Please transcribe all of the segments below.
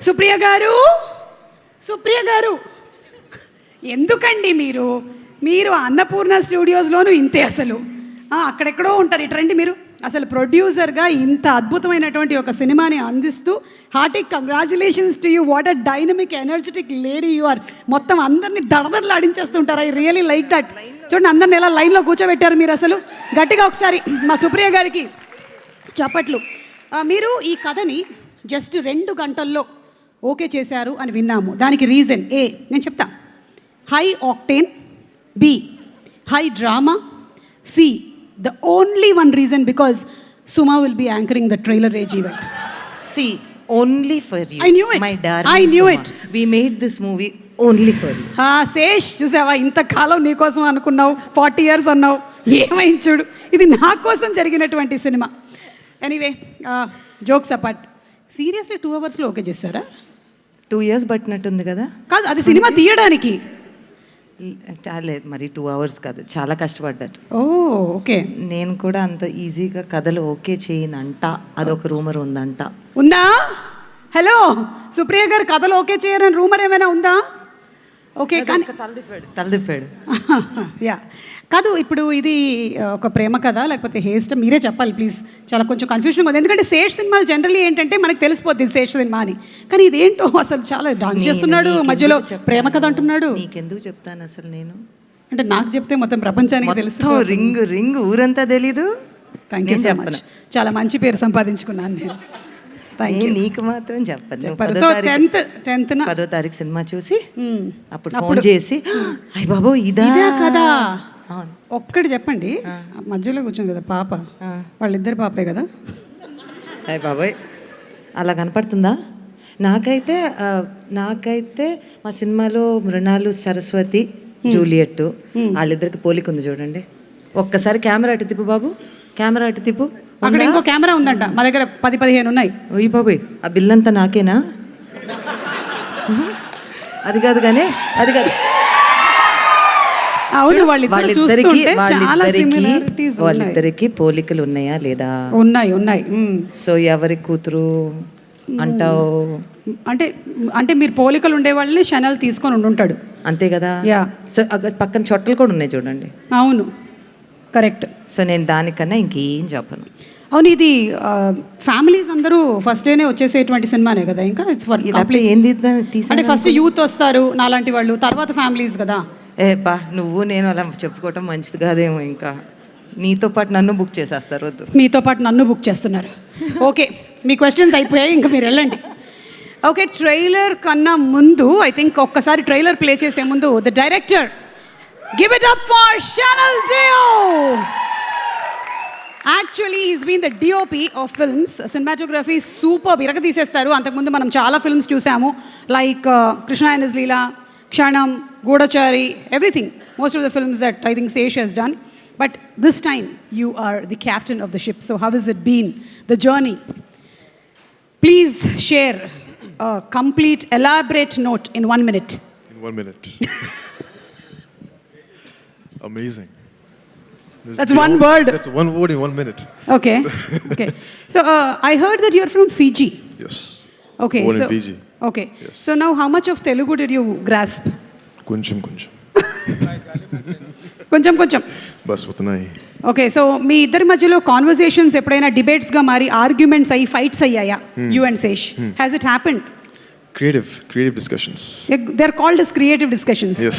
సుప్రియ గారు, సుప్రియ గారు, ఎందుకండి మీరు అన్నపూర్ణ స్టూడియోస్లోనూ ఇంతే. అసలు అక్కడెక్కడో ఉంటారు. ఇటండి మీరు అసలు ప్రొడ్యూసర్గా ఇంత అద్భుతమైనటువంటి ఒక సినిమాని అందిస్తూ hearty congratulations to you. What a dynamic energetic lady you are. మొత్తం అందరినీ దడదడలాడించేస్తుంటారు. I really like that. చూడండి, అందరిని ఎలా లైన్లో కూర్చోబెట్టారు మీరు. అసలు గట్టిగా ఒకసారి మా సుప్రియ గారికి చప్పట్లు. మీరు ఈ కథని జస్ట్ 2 గంటల్లో ఓకే చేశారు అని విన్నాము. దానికి రీజన్ ఏ నేను చెప్తా. High octane, B high drama, C the only one reason because Suma will be anchoring the trailer age event. See, only for you. I knew it. My darling I knew Suma. it. We made this movie only for you. Sesh చూసావా, ఇంతకాలం నీ కోసం అనుకున్నావు, 40 years అన్నావు, ఏమైంది చూడు. ఇది నా కోసం జరిగినటువంటి cinema. Anyway, jokes apart, seriously 2 అవర్స్లో ఓకే చేశారా? 2 years పట్టినట్టుంది కదా. కాదు, అది సినిమా తీయడానికి. లేదు, మరి 2 hours కాదు, చాలా కష్టపడ్డారు. ఓ ఓకే. నేను కూడా అంత ఈజీగా కథలు ఓకే చేయనంట. అదొక రూమర్ ఉందంట. ఉందా? హలో సుప్రియ గారు, కథలు ఓకే చేయరని రూమర్ ఏమైనా ఉందా? ఓకే, కానీ తలదిప్పాడు. యా, కాదు, ఇప్పుడు ఇది ఒక ప్రేమ కథ లేకపోతే హేస్ట్, మీరే చెప్పాలి ప్లీజ్. చాలా కొంచెం కన్ఫ్యూజన్గా ఉంది. ఎందుకంటే శేష్ సినిమాలు జనరల్లీ ఏంటంటే మనకు తెలిసిపోద్ది శేష్ సినిమా అని. కానీ ఇదేంటో అసలు చాలా డాన్స్ చేస్తున్నాడు, మధ్యలో ప్రేమ కథ అంటున్నాడు. నీకెందుకు చెప్తాను అసలు నేను? అంటే నాకు చెప్తే మొత్తం ప్రపంచానికి తెలుసు. రింగ్ ఊరంతా తెలీదు. Thank you so much. చాలా మంచి పేరు సంపాదించుకున్నాను నేను. నీకు మాత్రం చెప్పదు. 10వ తారీఖు సినిమా చూసి అప్పుడు ఫోన్ చేసి అయ్య బాబో ఇదా కదా ఒక్కటి చెప్పండి. మధ్యలో కూర్చుంది కదా పాప, వాళ్ళిద్దరు పాపే కదా. అయ్య బాబోయ్, అలా కనపడుతుందా? నాకైతే మా సినిమాలో మృణాలు, సరస్వతి, జూలియట్ వాళ్ళిద్దరికి పోలిక ఉంది చూడండి. ఒక్కసారి కెమెరా అటు తిప్పు బాబు, కెమెరా అటు తిప్పు. అక్కడ ఇంకో కెమెరా ఉందంట, మా దగ్గర 10-15 ఉన్నాయి. ఓయ్ బాబోయ్, ఆ బిల్ అంతా నాకేనా? అది కాదు కానీ అది కాదు. అవును, వాళ్ళిద్దరికి పోలికలు ఉన్నాయా లేదా? ఉన్నాయి. సో ఎవరి కూతురు అంటావు? అంటే మీరు పోలికలు ఉండే వాళ్ళని ఛానల్ తీసుకొని ఉంటాడు, అంతే కదా. యా, సో పక్కన చొట్టలు కూడా ఉన్నాయి చూడండి. అవును, కరెక్ట్. సో నేను దానికన్నా ఇంకేం చెప్పను. అవును, ఇది ఫ్యామిలీస్ అందరూ ఫస్ట్ డేనే వచ్చేసేటువంటి సినిమానే కదా. ఇంకా ఇట్స్ ఫర్ ఏంది అంటే ఫస్ట్ యూత్ వస్తారు నాలాంటి వాళ్ళు, తర్వాత ఫ్యామిలీస్ కదా. నువ్వు నేను అలా చెప్పుకోవటం మంచిది కాదేమో. ఇంకా నీతో పాటు నన్ను బుక్ చేసేస్తారు. వద్దు, మీతో పాటు నన్ను బుక్ చేస్తున్నారు. ఓకే, మీ క్వశ్చన్స్ అయిపోయాయి, ఇంకా మీరు వెళ్ళండి. ఓకే, ట్రైలర్ కన్నా ముందు ఐ థింక్ ఒక్కసారి ట్రైలర్ ప్లే చేసే ముందు the director, give it up for Shanal Deo. Actually, he's been the DOP of films. Cinematography superb. ఇరగ తీసేస్తారు. అంతకుముందు మనం చాలా ఫిల్మ్స్ చూసాము, like Krishna and his Leela, Kshanam, Goodachari, everything. Most of the films that I think Sesh has done. But this time, you are the captain of the ship. So how has it been, the journey? Please share a complete, elaborate note in 1 minute. In 1 minute. Amazing. That's one word. That's one word in 1 minute. Okay. Okay. So I heard that you're from Fiji. Yes. Okay. Born in Fiji. Okay. Yes. So now how much of Telugu did you grasp? Kuncham. కొంచెం bus ఉతనాయి. Okay, so మీ ఇద్దరి మధ్యలో conversations ఎప్పుడైనా డిబేట్స్గా మారి arguments అయ్యి fights అయ్యాయా? You and Sesh, has it happened? Creative discussions. They're called as creative discussions. Yes.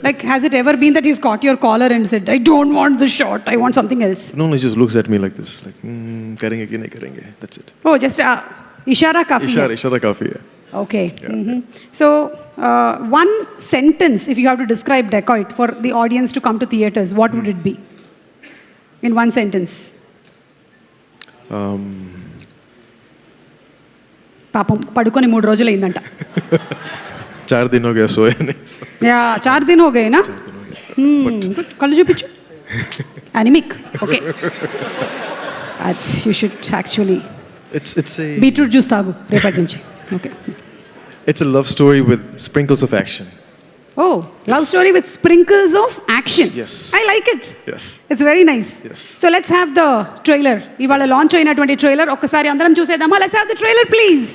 Like, has it ever been that he's caught your collar and said, I don't want this shot, I want something else? No, he just looks at me like this, like, karenge ki nahi karenge. That's it. Oh, just ishara kafi. Ishara kafi hai. Okay. Yeah. Mm-hmm. So, one sentence, if you have to describe Dacoit for the audience to come to theatres, what would it be? In one sentence. పాపం పడుకొని 3 రోజులు అయిందంట. 4 दिन हो गया सोए नहीं. Yeah, 4 दिन हो गए ना. కళ్ళు చూపించు. Anaemic. Okay, you should actually beetroot juice తాగు రేపటి నుంచి. Okay. It's a love story with sprinkles of action. Oh, love story with sprinkles of action. Yes. I like it. Yes. It's very nice. Yes. So let's have the trailer. ఇవాళ launch అయినటువంటి trailer ఒక్కసారి అందరం చూసేద్దామా? Let's have the trailer please.